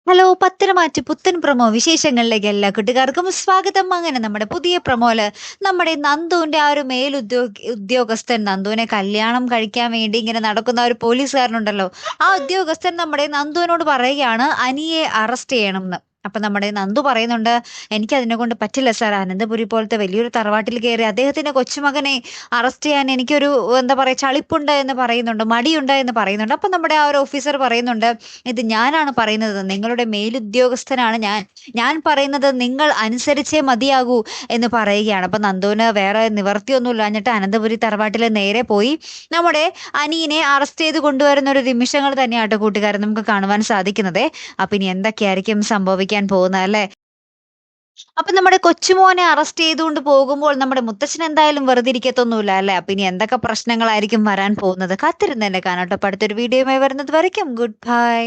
Hello Patharamattu പുത്തൻ promo വിശേഷങ്ങളിലേക്ക് എല്ലാ കൂട്ടുകാർക്കും സ്വാഗതം. അങ്ങനെ നമ്മുടെ പുതിയ പ്രൊമോല് നമ്മുടെ നന്ദുവിന്റെ ആ ഒരു ഉദ്യോഗസ്ഥൻ നന്ദുവിനെ കല്യാണം കഴിക്കാൻ വേണ്ടി ഇങ്ങനെ നടക്കുന്ന ഒരു പോലീസുകാരനുണ്ടല്ലോ. ആ ഉദ്യോഗസ്ഥൻ നമ്മുടെ നന്ദുവിനോട് പറയുകയാണ് അനിയെ അറസ്റ്റ് ചെയ്യണമെന്ന്. അപ്പൊ നമ്മുടെ നന്ദു പറയുന്നുണ്ട്, എനിക്ക് അതിനെ കൊണ്ട് പറ്റില്ല സാർ. അനന്തപുരി പോലത്തെ വലിയൊരു തറവാട്ടിൽ കയറി അദ്ദേഹത്തിന്റെ കൊച്ചുമകനെ അറസ്റ്റ് ചെയ്യാൻ എനിക്കൊരു എന്താ പറയാ ചളിപ്പുണ്ട് എന്ന് പറയുന്നുണ്ട്, മടിയുണ്ട് എന്ന് പറയുന്നുണ്ട്. അപ്പൊ നമ്മുടെ ആ ഒരു ഓഫീസർ പറയുന്നുണ്ട്, ഇത് ഞാനാണ് പറയുന്നത്, നിങ്ങളുടെ മേലുദ്യോഗസ്ഥനാണ് ഞാൻ. ഞാൻ പറയുന്നത് നിങ്ങൾ അനുസരിച്ചേ മതിയാകൂ എന്ന് പറയുകയാണ്. അപ്പൊ നന്ദുവിന് വേറെ നിവർത്തിയൊന്നുമില്ല. എന്നിട്ട് അനന്തപുരി തറവാട്ടിൽ നേരെ പോയി നമ്മുടെ അനിയനെ അറസ്റ്റ് ചെയ്ത് കൊണ്ടുവരുന്ന ഒരു നിമിഷങ്ങൾ തന്നെയാട്ടോ കൂട്ടുകാരൻ നമുക്ക് കാണുവാൻ സാധിക്കുന്നത്. അപ്പൊ ഇനി എന്തൊക്കെയായിരിക്കും സംഭവിക്കാൻ പോകുന്നത് അല്ലെ? അപ്പൊ നമ്മുടെ കൊച്ചുമോനെ അറസ്റ്റ് ചെയ്തുകൊണ്ട് പോകുമ്പോൾ നമ്മുടെ മുത്തച്ഛൻ എന്തായാലും വെറുതെ ഇരിക്കത്തൊന്നുമില്ല അല്ലെ? അപ്പൊ ഇനി എന്തൊക്കെ പ്രശ്നങ്ങളായിരിക്കും വരാൻ പോകുന്നത്? കാത്തിരുന്ന് തന്നെ കാണാട്ടോ. അപ്പൊ അടുത്തൊരു വീഡിയോയുമായി വരുന്നത് വരയ്ക്കും ഗുഡ് ബൈ.